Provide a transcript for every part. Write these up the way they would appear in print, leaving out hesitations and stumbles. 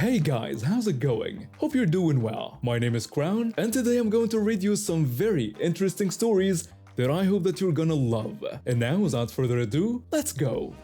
Hey guys, how's it going? Hope you're doing well. My name is Crown, and today I'm going to read you some very interesting stories that I hope that you're gonna love. And now, without further ado, let's go!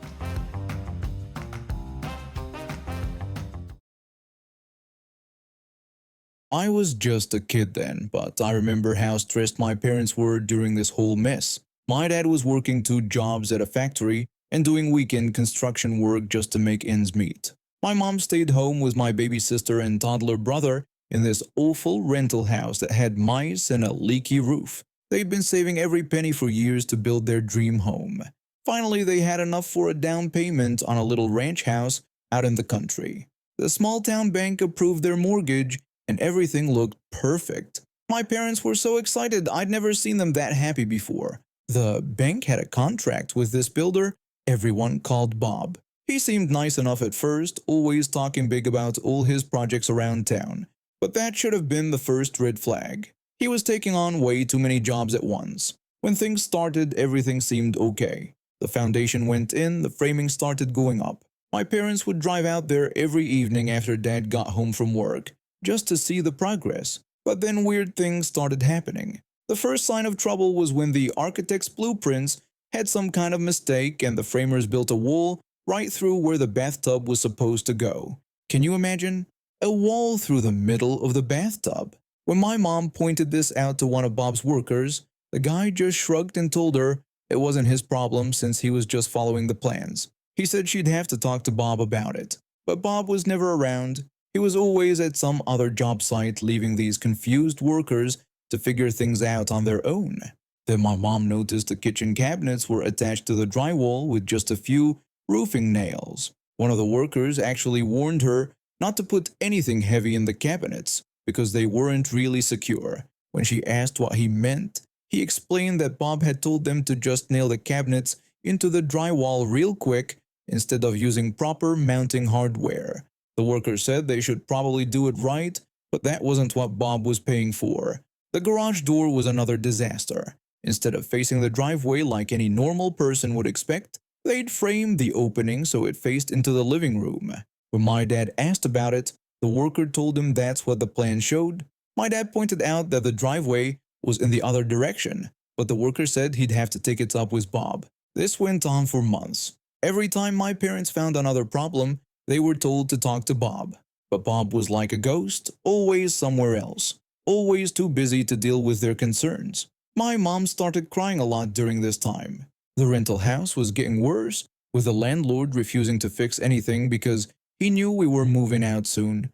I was just a kid then, but I remember how stressed my parents were during this whole mess. My dad was working two jobs at a factory and doing weekend construction work just to make ends meet. My mom stayed home with my baby sister and toddler brother in this awful rental house that had mice and a leaky roof. They'd been saving every penny for years to build their dream home. Finally, they had enough for a down payment on a little ranch house out in the country. The small town bank approved their mortgage and everything looked perfect. My parents were so excited. I'd never seen them that happy before. The bank had a contract with this builder everyone called Bob. He seemed nice enough at first, always talking big about all his projects around town. But that should have been the first red flag. He was taking on way too many jobs at once. When things started, everything seemed okay. The foundation went in, the framing started going up. My parents would drive out there every evening after Dad got home from work, just to see the progress. But then weird things started happening. The first sign of trouble was when the architect's blueprints had some kind of mistake and the framers built a wall right through where the bathtub was supposed to go. Can you imagine? A wall through the middle of the bathtub. When my mom pointed this out to one of Bob's workers, the guy just shrugged and told her it wasn't his problem since he was just following the plans. He said she'd have to talk to Bob about it. But Bob was never around. He was always at some other job site, leaving these confused workers to figure things out on their own. Then my mom noticed the kitchen cabinets were attached to the drywall with just a few roofing nails. One of the workers actually warned her not to put anything heavy in the cabinets because they weren't really secure. When she asked what he meant, he explained that Bob had told them to just nail the cabinets into the drywall real quick instead of using proper mounting hardware. The worker said they should probably do it right, but that wasn't what Bob was paying for. The garage door was another disaster. Instead of facing the driveway like any normal person would expect, they'd framed the opening so it faced into the living room. When my dad asked about it, the worker told him that's what the plan showed. My dad pointed out that the driveway was in the other direction, but the worker said he'd have to take it up with Bob. This went on for months. Every time my parents found another problem, they were told to talk to Bob. But Bob was like a ghost, always somewhere else, always too busy to deal with their concerns. My mom started crying a lot during this time. The rental house was getting worse, with the landlord refusing to fix anything because he knew we were moving out soon.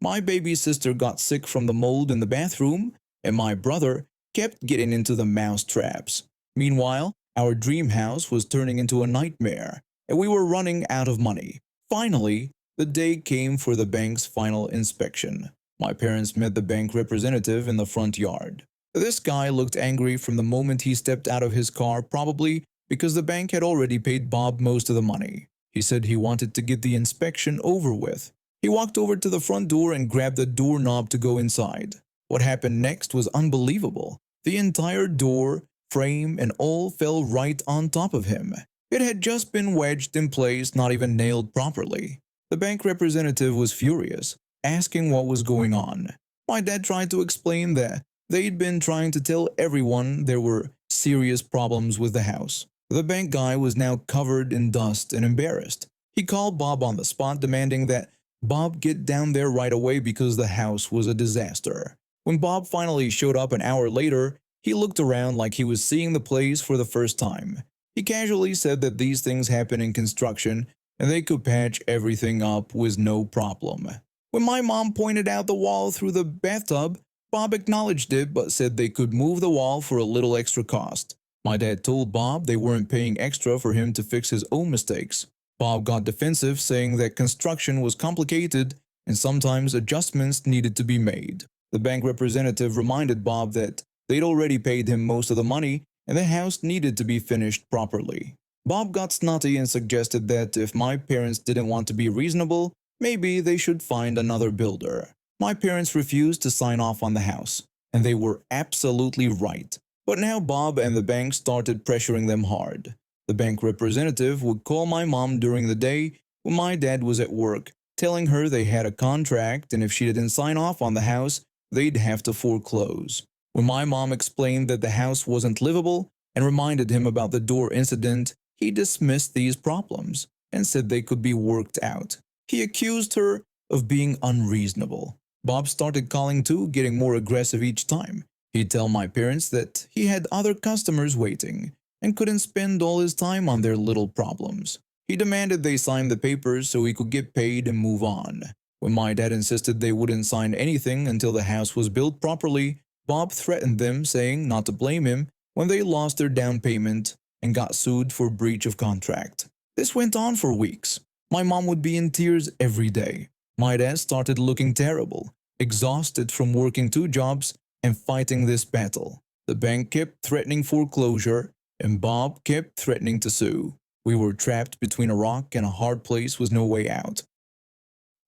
My baby sister got sick from the mold in the bathroom, and my brother kept getting into the mouse traps. Meanwhile, our dream house was turning into a nightmare, and we were running out of money. Finally, the day came for the bank's final inspection. My parents met the bank representative in the front yard. This guy looked angry from the moment he stepped out of his car, probably because the bank had already paid Bob most of the money. He said he wanted to get the inspection over with. He walked over to the front door and grabbed the doorknob to go inside. What happened next was unbelievable. The entire door, frame, and all fell right on top of him. It had just been wedged in place, not even nailed properly. The bank representative was furious, asking what was going on. My dad tried to explain that they'd been trying to tell everyone there were serious problems with the house. The bank guy was now covered in dust and embarrassed. He called Bob on the spot, demanding that Bob get down there right away because the house was a disaster. When Bob finally showed up an hour later, he looked around like he was seeing the place for the first time. He casually said that these things happen in construction and they could patch everything up with no problem. When my mom pointed out the wall through the bathtub, Bob acknowledged it but said they could move the wall for a little extra cost. My dad told Bob they weren't paying extra for him to fix his own mistakes. Bob got defensive, saying that construction was complicated and sometimes adjustments needed to be made. The bank representative reminded Bob that they'd already paid him most of the money and the house needed to be finished properly. Bob got snotty and suggested that if my parents didn't want to be reasonable, maybe they should find another builder. My parents refused to sign off on the house, and they were absolutely right. But now Bob and the bank started pressuring them hard. The bank representative would call my mom during the day when my dad was at work telling her they had a contract and if she didn't sign off on the house, they'd have to foreclose. When my mom explained that the house wasn't livable and reminded him about the door incident, he dismissed these problems and said they could be worked out. He accused her of being unreasonable. Bob started calling too, getting more aggressive each time. He'd tell my parents that he had other customers waiting and couldn't spend all his time on their little problems. He demanded they sign the papers so he could get paid and move on. When my dad insisted they wouldn't sign anything until the house was built properly, Bob threatened them, saying not to blame him when they lost their down payment and got sued for breach of contract. This went on for weeks. My mom would be in tears every day. My dad started looking terrible, exhausted from working 2 jobs and fighting this battle. The bank kept threatening foreclosure, and Bob kept threatening to sue. We were trapped between a rock and a hard place with no way out.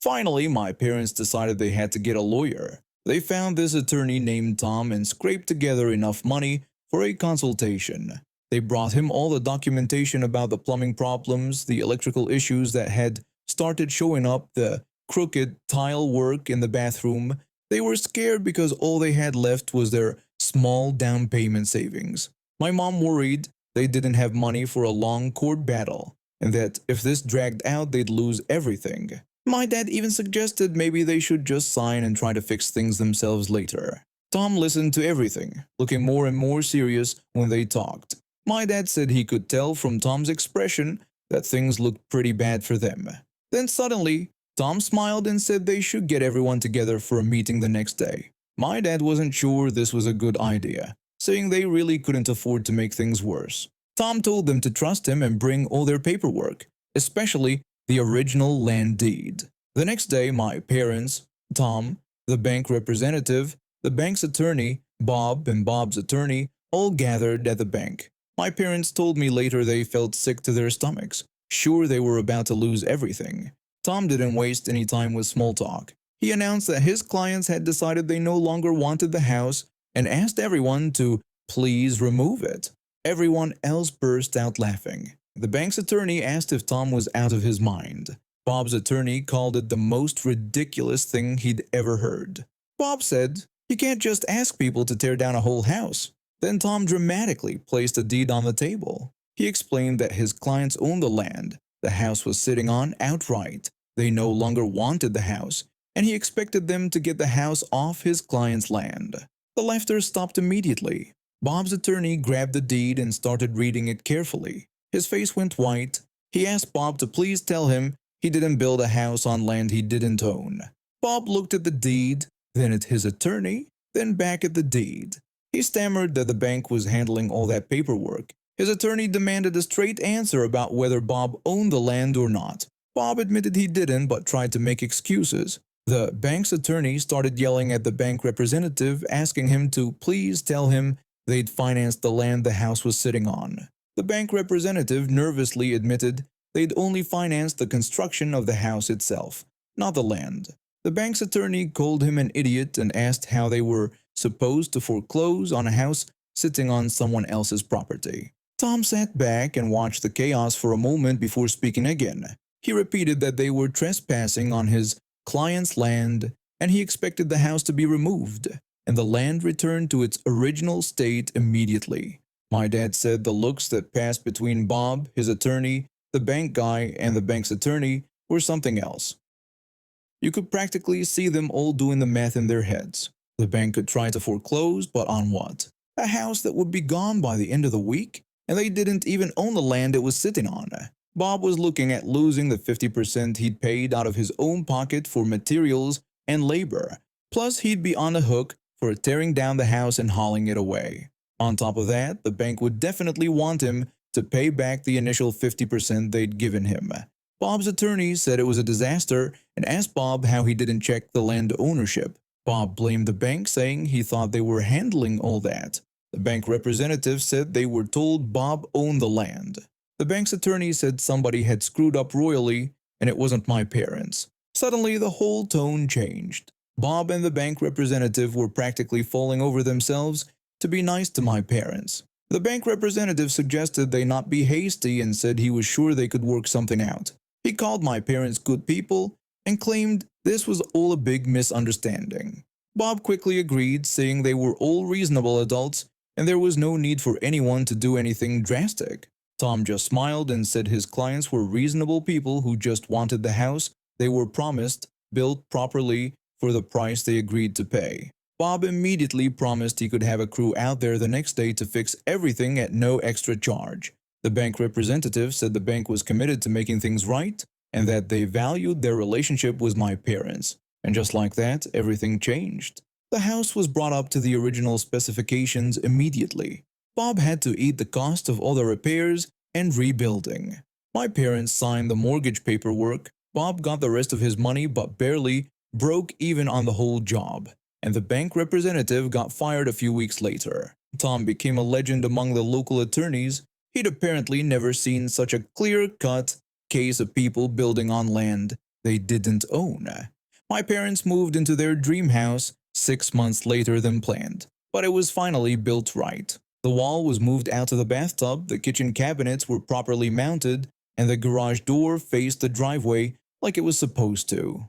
Finally, my parents decided they had to get a lawyer. They found this attorney named Tom and scraped together enough money for a consultation. They brought him all the documentation about the plumbing problems, the electrical issues that had started showing up, the crooked tile work in the bathroom. They were scared because all they had left was their small down payment savings. My mom worried they didn't have money for a long court battle, and that if this dragged out they'd lose everything. My dad even suggested maybe they should just sign and try to fix things themselves later. Tom listened to everything, looking more and more serious when they talked. My dad said he could tell from Tom's expression that things looked pretty bad for them. Then suddenly, Tom smiled and said they should get everyone together for a meeting the next day. My dad wasn't sure this was a good idea, saying they really couldn't afford to make things worse. Tom told them to trust him and bring all their paperwork, especially the original land deed. The next day, my parents, Tom, the bank representative, the bank's attorney, Bob, and Bob's attorney all gathered at the bank. My parents told me later they felt sick to their stomachs, sure they were about to lose everything. Tom didn't waste any time with small talk. He announced that his clients had decided they no longer wanted the house and asked everyone to please remove it. Everyone else burst out laughing. The bank's attorney asked if Tom was out of his mind. Bob's attorney called it the most ridiculous thing he'd ever heard. Bob said, "You can't just ask people to tear down a whole house." Then Tom dramatically placed a deed on the table. He explained that his clients owned the land the house was sitting on outright. They no longer wanted the house, and he expected them to get the house off his client's land. The laughter stopped immediately. Bob's attorney grabbed the deed and started reading it carefully. His face went white. He asked Bob to please tell him he didn't build a house on land he didn't own. Bob looked at the deed, then at his attorney, then back at the deed. He stammered that the bank was handling all that paperwork. His attorney demanded a straight answer about whether Bob owned the land or not. Bob admitted he didn't, but tried to make excuses. The bank's attorney started yelling at the bank representative, asking him to please tell him they'd financed the land the house was sitting on. The bank representative nervously admitted they'd only financed the construction of the house itself, not the land. The bank's attorney called him an idiot and asked how they were supposed to foreclose on a house sitting on someone else's property. Tom sat back and watched the chaos for a moment before speaking again. He repeated that they were trespassing on his client's land and he expected the house to be removed and the land returned to its original state immediately. My dad said the looks that passed between Bob, his attorney, the bank guy, and the bank's attorney were something else. You could practically see them all doing the math in their heads. The bank could try to foreclose, but on what? A house that would be gone by the end of the week? And they didn't even own the land it was sitting on. Bob was looking at losing the 50% he'd paid out of his own pocket for materials and labor. Plus, he'd be on the hook for tearing down the house and hauling it away. On top of that, the bank would definitely want him to pay back the initial 50% they'd given him. Bob's attorney said it was a disaster and asked Bob how he didn't check the land ownership. Bob blamed the bank, saying he thought they were handling all that. The bank representative said they were told Bob owned the land. The bank's attorney said somebody had screwed up royally and it wasn't my parents. Suddenly, the whole tone changed. Bob and the bank representative were practically falling over themselves to be nice to my parents. The bank representative suggested they not be hasty and said he was sure they could work something out. He called my parents good people and claimed this was all a big misunderstanding. Bob quickly agreed, saying they were all reasonable adults and there was no need for anyone to do anything drastic. Tom just smiled and said his clients were reasonable people who just wanted the house they were promised built properly for the price they agreed to pay. Bob immediately promised he could have a crew out there the next day to fix everything at no extra charge. The bank representative said the bank was committed to making things right and that they valued their relationship with my parents. And just like that, everything changed. The house was brought up to the original specifications immediately. Bob had to eat the cost of all the repairs and rebuilding. My parents signed the mortgage paperwork. Bob got the rest of his money but barely broke even on the whole job, and the bank representative got fired a few weeks later. Tom became a legend among the local attorneys. He'd apparently never seen such a clear-cut case of people building on land they didn't own. My parents moved into their dream house 6 months later than planned, but it was finally built right. The wall was moved out to the bathtub, the kitchen cabinets were properly mounted, and the garage door faced the driveway like it was supposed to.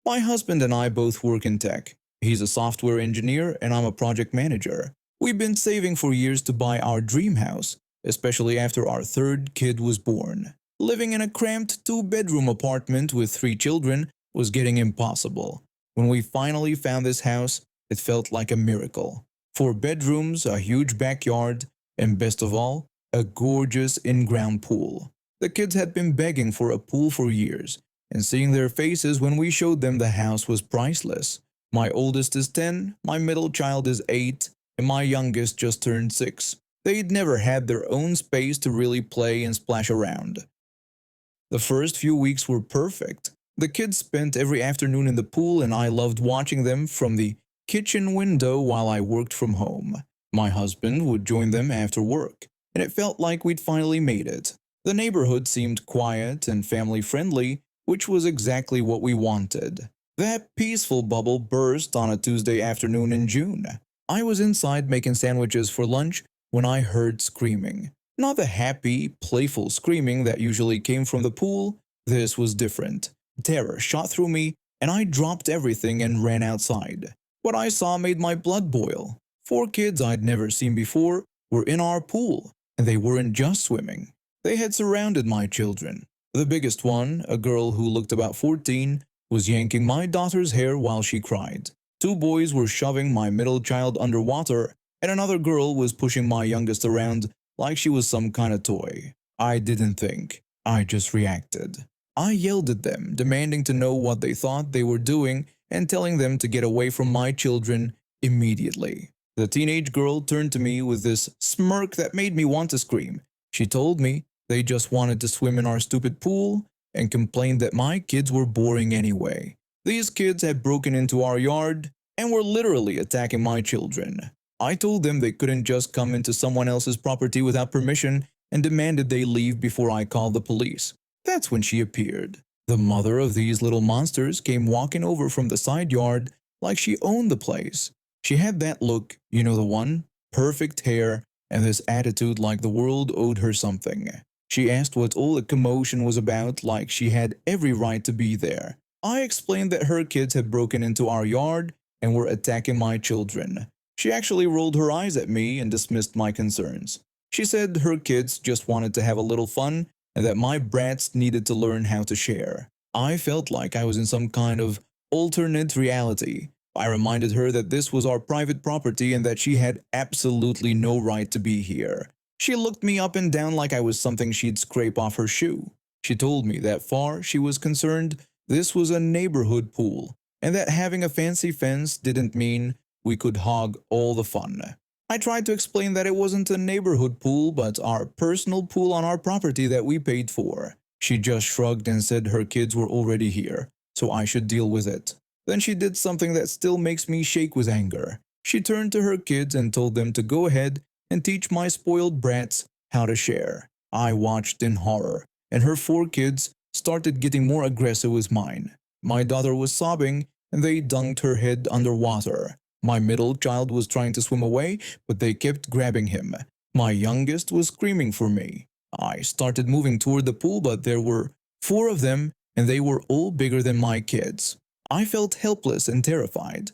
My husband and I both work in tech. He's a software engineer and I'm a project manager. We've been saving for years to buy our dream house, especially after our third kid was born. Living in a cramped 2-bedroom apartment with 3 children was getting impossible. When we finally found this house, it felt like a miracle. 4 bedrooms, a huge backyard, and best of all, a gorgeous in-ground pool. The kids had been begging for a pool for years, and seeing their faces when we showed them the house was priceless. My oldest is 10, my middle child is 8, and my youngest just turned 6. They'd never had their own space to really play and splash around. The first few weeks were perfect. The kids spent every afternoon in the pool and I loved watching them from the kitchen window while I worked from home. My husband would join them after work, and it felt like we'd finally made it. The neighborhood seemed quiet and family-friendly, which was exactly what we wanted. That peaceful bubble burst on a Tuesday afternoon in June. I was inside making sandwiches for lunch when I heard screaming. Not the happy, playful screaming that usually came from the pool. This was different. Terror shot through me, and I dropped everything and ran outside. What I saw made my blood boil. 4 kids I'd never seen before were in our pool, and they weren't just swimming. They had surrounded my children. The biggest one, a girl who looked about 14, was yanking my daughter's hair while she cried. 2 boys were shoving my middle child underwater, and another girl was pushing my youngest around like she was some kind of toy. I didn't think. I just reacted. I yelled at them, demanding to know what they thought they were doing and telling them to get away from my children immediately. The teenage girl turned to me with this smirk that made me want to scream. She told me they just wanted to swim in our stupid pool and complained that my kids were boring anyway. These kids had broken into our yard and were literally attacking my children. I told them they couldn't just come into someone else's property without permission and demanded they leave before I called the police. That's when she appeared. The mother of these little monsters came walking over from the side yard like she owned the place. She had that look, you know the one, perfect hair, and this attitude like the world owed her something. She asked what all the commotion was about, like she had every right to be there. I explained that her kids had broken into our yard and were attacking my children. She actually rolled her eyes at me and dismissed my concerns. She said her kids just wanted to have a little fun and that my brats needed to learn how to share. I felt like I was in some kind of alternate reality. I reminded her that this was our private property and that she had absolutely no right to be here. She looked me up and down like I was something she'd scrape off her shoe. She told me that far she was concerned this was a neighborhood pool, and that having a fancy fence didn't mean we could hog all the fun. I tried to explain that it wasn't a neighborhood pool but our personal pool on our property that we paid for. She just shrugged and said her kids were already here, so I should deal with it. Then she did something that still makes me shake with anger. She turned to her kids and told them to go ahead and teach my spoiled brats how to share. I watched in horror, and her 4 kids started getting more aggressive with mine. My daughter was sobbing, and they dunked her head underwater. My middle child was trying to swim away, but they kept grabbing him. My youngest was screaming for me. I started moving toward the pool, but there were 4 of them, and they were all bigger than my kids. I felt helpless and terrified.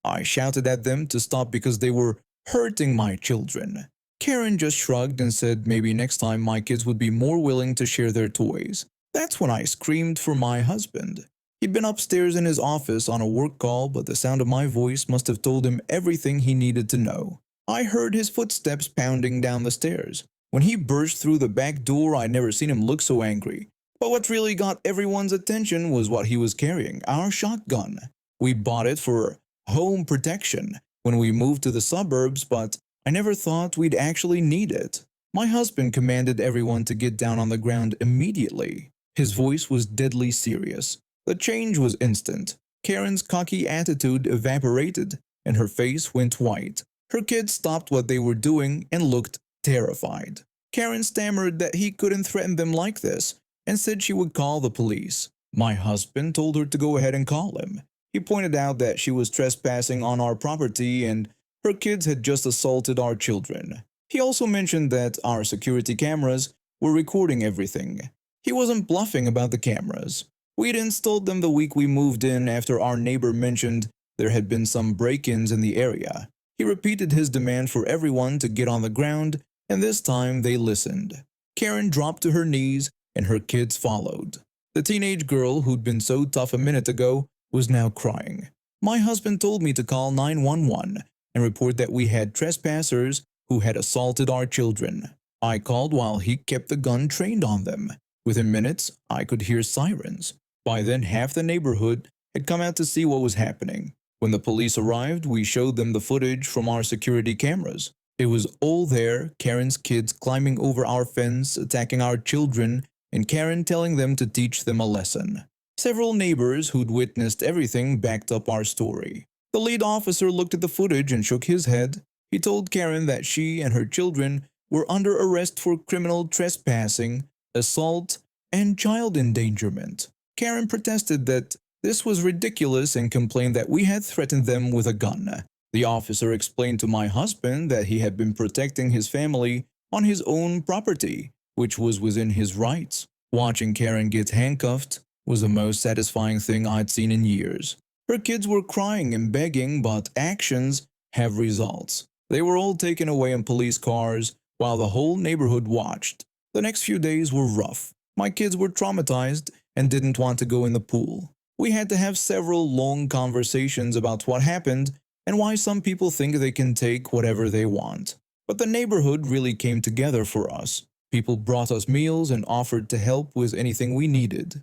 I shouted at them to stop because they were hurting my children. Karen just shrugged and said maybe next time my kids would be more willing to share their toys. That's when I screamed for my husband. He'd been upstairs in his office on a work call, but the sound of my voice must have told him everything he needed to know. I heard his footsteps pounding down the stairs. When he burst through the back door, I'd never seen him look so angry. But what really got everyone's attention was what he was carrying, our shotgun. We bought it for home protection when we moved to the suburbs, but I never thought we'd actually need it. My husband commanded everyone to get down on the ground immediately. His voice was deadly serious. The change was instant. Karen's cocky attitude evaporated, and her face went white. Her kids stopped what they were doing and looked terrified. Karen stammered that he couldn't threaten them like this and said she would call the police. My husband told her to go ahead and call him. He pointed out that she was trespassing on our property and her kids had just assaulted our children. He also mentioned that our security cameras were recording everything. He wasn't bluffing about the cameras. We'd installed them the week we moved in after our neighbor mentioned there had been some break-ins in the area. He repeated his demand for everyone to get on the ground, and this time they listened. Karen dropped to her knees and her kids followed. The teenage girl who'd been so tough a minute ago was now crying. My husband told me to call 911 and report that we had trespassers who had assaulted our children. I called while he kept the gun trained on them. Within minutes, I could hear sirens. By then, half the neighborhood had come out to see what was happening. When the police arrived, we showed them the footage from our security cameras. It was all there, Karen's kids climbing over our fence, attacking our children, and Karen telling them to teach them a lesson. Several neighbors who'd witnessed everything backed up our story. The lead officer looked at the footage and shook his head. He told Karen that she and her children were under arrest for criminal trespassing, assault, and child endangerment. Karen protested that this was ridiculous and complained that we had threatened them with a gun. The officer explained to my husband that he had been protecting his family on his own property, which was within his rights. Watching Karen get handcuffed was the most satisfying thing I'd seen in years. Her kids were crying and begging, but actions have results. They were all taken away in police cars while the whole neighborhood watched. The next few days were rough. My kids were traumatized and didn't want to go in the pool. We had to have several long conversations about what happened and why some people think they can take whatever they want. But the neighborhood really came together for us. People brought us meals and offered to help with anything we needed.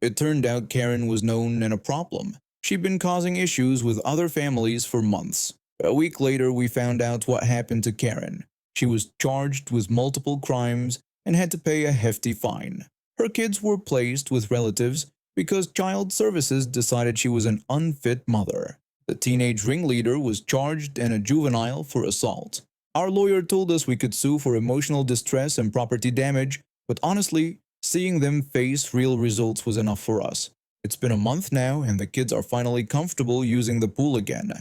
It turned out Karen was known and a problem. She'd been causing issues with other families for months. A week later, we found out what happened to Karen. She was charged with multiple crimes and had to pay a hefty fine. Her kids were placed with relatives because Child Services decided she was an unfit mother. The teenage ringleader was charged and a juvenile for assault. Our lawyer told us we could sue for emotional distress and property damage, but honestly, seeing them face real results was enough for us. It's been a month now and the kids are finally comfortable using the pool again.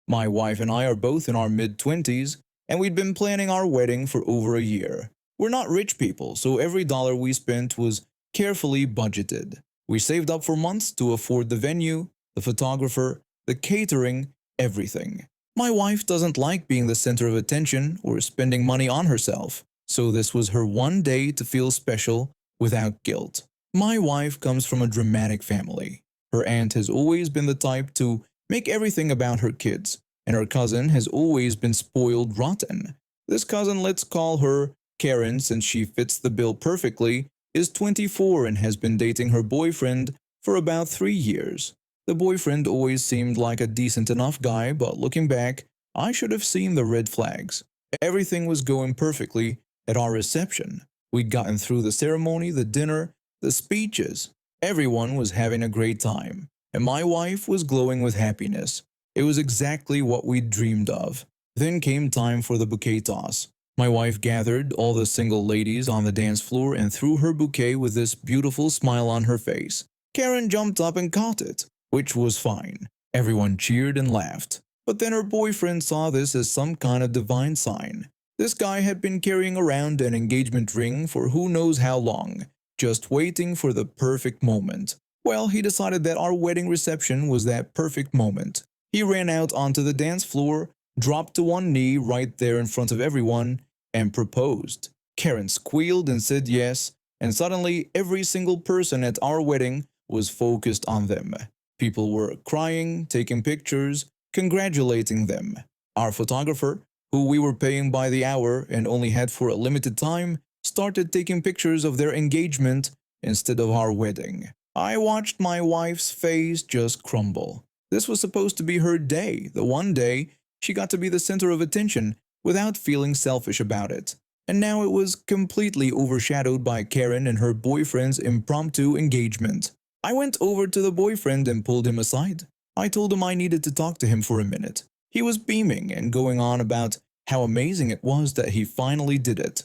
My wife and I are both in our mid-20s, and we'd been planning our wedding for over a year. We're not rich people, so every dollar we spent was carefully budgeted. We saved up for months to afford the venue, the photographer, the catering, everything. My wife doesn't like being the center of attention or spending money on herself, so this was her one day to feel special without guilt. My wife comes from a dramatic family. Her aunt has always been the type to make everything about her kids, and her cousin has always been spoiled rotten. This cousin, let's call her Karen since she fits the bill perfectly, is 24 and has been dating her boyfriend for about 3 years. The boyfriend always seemed like a decent enough guy, but looking back, I should have seen the red flags. Everything was going perfectly at our reception. We'd gotten through the ceremony, the dinner, the speeches. Everyone was having a great time, and my wife was glowing with happiness. It was exactly what we'd dreamed of. Then came time for the bouquet toss. My wife gathered all the single ladies on the dance floor and threw her bouquet with this beautiful smile on her face. Karen jumped up and caught it, which was fine. Everyone cheered and laughed. But then her boyfriend saw this as some kind of divine sign. This guy had been carrying around an engagement ring for who knows how long, just waiting for the perfect moment. Well, he decided that our wedding reception was that perfect moment. He ran out onto the dance floor, dropped to one knee right there in front of everyone, and proposed. Karen squealed and said yes, and suddenly every single person at our wedding was focused on them. People were crying, taking pictures, congratulating them. Our photographer, who we were paying by the hour and only had for a limited time, started taking pictures of their engagement instead of our wedding. I watched my wife's face just crumble. This was supposed to be her day, the one day she got to be the center of attention without feeling selfish about it. And now it was completely overshadowed by Karen and her boyfriend's impromptu engagement. I went over to the boyfriend and pulled him aside. I told him I needed to talk to him for a minute. He was beaming and going on about how amazing it was that he finally did it.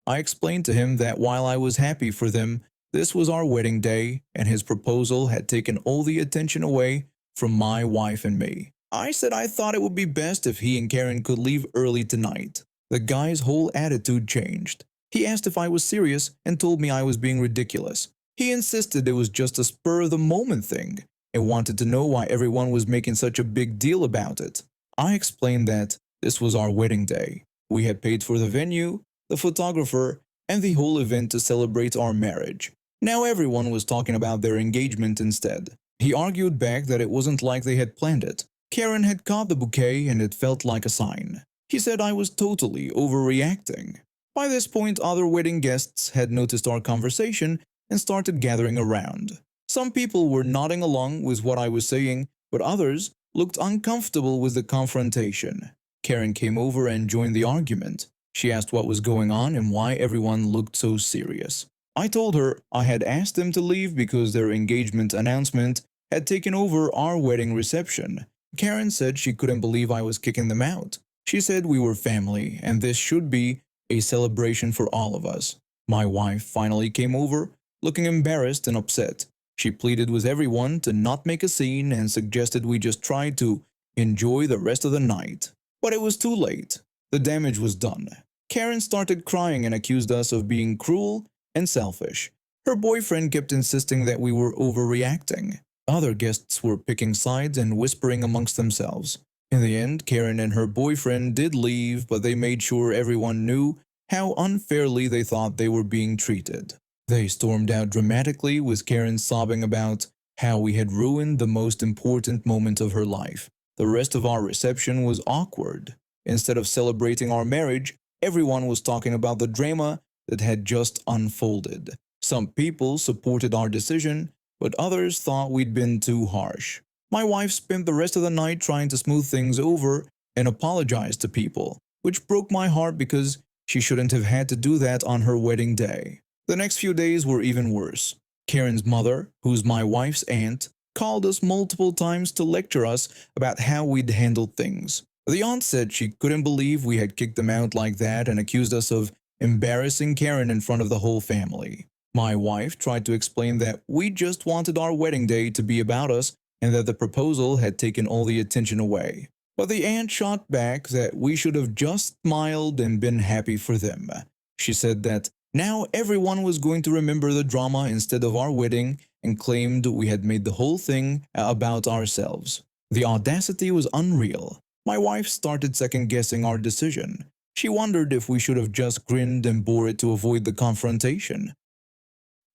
I explained to him that while I was happy for them, this was our wedding day and his proposal had taken all the attention away from my wife and me. I said I thought it would be best if he and Karen could leave early tonight. The guy's whole attitude changed. He asked if I was serious and told me I was being ridiculous. He insisted it was just a spur-of-the-moment thing and wanted to know why everyone was making such a big deal about it. I explained that this was our wedding day. We had paid for the venue, the photographer, and the whole event to celebrate our marriage. Now everyone was talking about their engagement instead. He argued back that it wasn't like they had planned it. Karen had caught the bouquet and it felt like a sign. He said I was totally overreacting. By this point, other wedding guests had noticed our conversation and started gathering around. Some people were nodding along with what I was saying, but others looked uncomfortable with the confrontation. Karen came over and joined the argument. She asked what was going on and why everyone looked so serious. I told her I had asked them to leave because their engagement announcement had taken over our wedding reception. Karen said she couldn't believe I was kicking them out. She said we were family and this should be a celebration for all of us. My wife finally came over, looking embarrassed and upset. She pleaded with everyone to not make a scene and suggested we just try to enjoy the rest of the night. But it was too late. The damage was done. Karen started crying and accused us of being cruel and selfish. Her boyfriend kept insisting that we were overreacting. Other guests were picking sides and whispering amongst themselves. In the end, Karen and her boyfriend did leave, but they made sure everyone knew how unfairly they thought they were being treated. They stormed out dramatically, with Karen sobbing about how we had ruined the most important moment of her life. The rest of our reception was awkward. Instead of celebrating our marriage, everyone was talking about the drama that had just unfolded. Some people supported our decision, but others thought we'd been too harsh. My wife spent the rest of the night trying to smooth things over and apologize to people, which broke my heart because she shouldn't have had to do that on her wedding day. The next few days were even worse. Karen's mother, who's my wife's aunt, called us multiple times to lecture us about how we'd handled things. The aunt said she couldn't believe we had kicked them out like that and accused us of embarrassing Karen in front of the whole family. My wife tried to explain that we just wanted our wedding day to be about us and that the proposal had taken all the attention away. But the aunt shot back that we should have just smiled and been happy for them. She said that now everyone was going to remember the drama instead of our wedding and claimed we had made the whole thing about ourselves. The audacity was unreal. My wife started second-guessing our decision. She wondered if we should have just grinned and bore it to avoid the confrontation.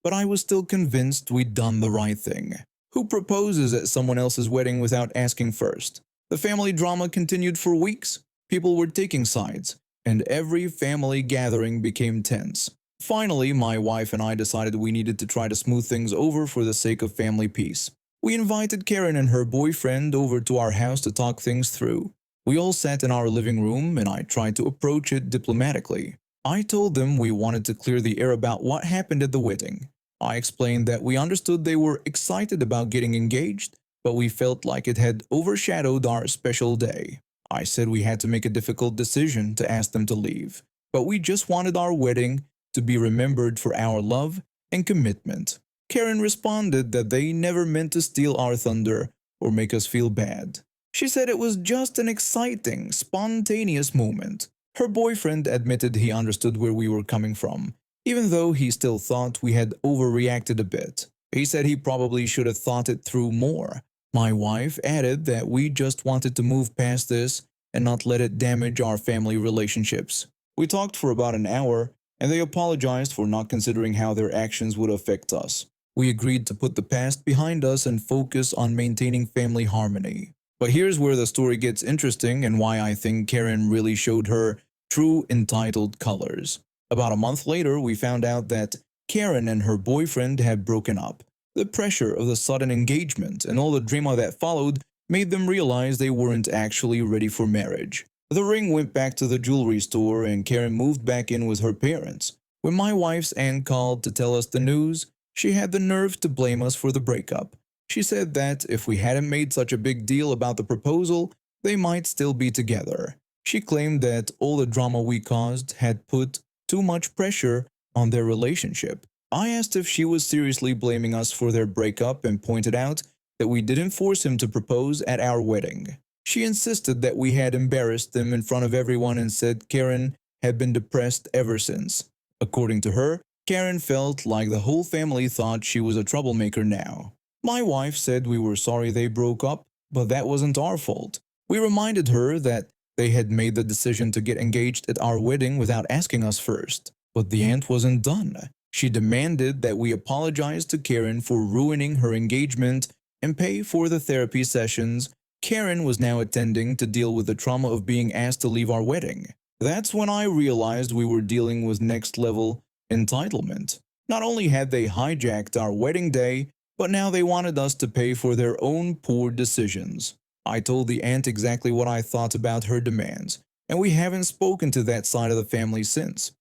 But I was still convinced we'd done the right thing. Who proposes at someone else's wedding without asking first? The family drama continued for weeks. People were taking sides, and every family gathering became tense. Finally, my wife and I decided we needed to try to smooth things over for the sake of family peace. We invited Karen and her boyfriend over to our house to talk things through. We all sat in our living room and I tried to approach it diplomatically. I told them we wanted to clear the air about what happened at the wedding. I explained that we understood they were excited about getting engaged, but we felt like it had overshadowed our special day. I said we had to make a difficult decision to ask them to leave, but we just wanted our wedding to be remembered for our love and commitment. Karen responded that they never meant to steal our thunder or make us feel bad. She said it was just an exciting, spontaneous moment. Her boyfriend admitted he understood where we were coming from, even though he still thought we had overreacted a bit. He said he probably should have thought it through more. My wife added that we just wanted to move past this and not let it damage our family relationships. We talked for about an hour, and they apologized for not considering how their actions would affect us. We agreed to put the past behind us and focus on maintaining family harmony. But here's where the story gets interesting and why I think Karen really showed her true entitled colors. About a month later, we found out that Karen and her boyfriend had broken up. The pressure of the sudden engagement and all the drama that followed made them realize they weren't actually ready for marriage. The ring went back to the jewelry store and Karen moved back in with her parents. When my wife's aunt called to tell us the news, she had the nerve to blame us for the breakup. She said that if we hadn't made such a big deal about the proposal, they might still be together. She claimed that all the drama we caused had put too much pressure on their relationship. I asked if she was seriously blaming us for their breakup and pointed out that we didn't force him to propose at our wedding. She insisted that we had embarrassed them in front of everyone and said Karen had been depressed ever since. According to her, Karen felt like the whole family thought she was a troublemaker now. My wife said we were sorry they broke up, but that wasn't our fault. We reminded her that they had made the decision to get engaged at our wedding without asking us first. But the aunt wasn't done. She demanded that we apologize to Karen for ruining her engagement and pay for the therapy sessions Karen was now attending to deal with the trauma of being asked to leave our wedding. That's when I realized we were dealing with next-level entitlement. Not only had they hijacked our wedding day, but now they wanted us to pay for their own poor decisions. I told the aunt exactly what I thought about her demands, and we haven't spoken to that side of the family since.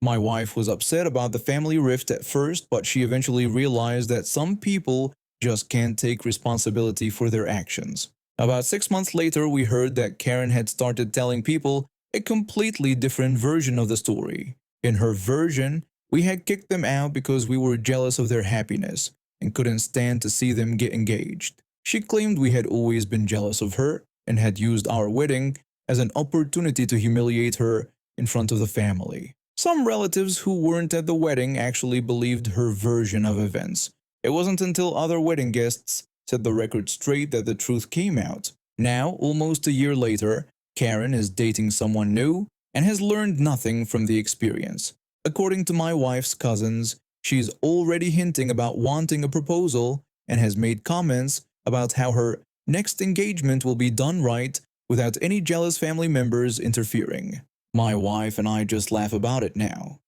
My wife was upset about the family rift at first, but she eventually realized that some people just can't take responsibility for their actions. About 6 months later, we heard that Karen had started telling people a completely different version of the story. In her version, we had kicked them out because we were jealous of their happiness and couldn't stand to see them get engaged. She claimed we had always been jealous of her and had used our wedding as an opportunity to humiliate her in front of the family. Some relatives who weren't at the wedding actually believed her version of events. It wasn't until other wedding guests set the record straight that the truth came out. Now, almost a year later, Karen is dating someone new and has learned nothing from the experience. According to my wife's cousins, she's already hinting about wanting a proposal and has made comments about how her next engagement will be done right without any jealous family members interfering. My wife and I just laugh about it now.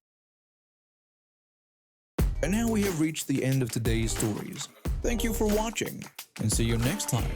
And now we have reached the end of today's stories. Thank you for watching, and see you next time.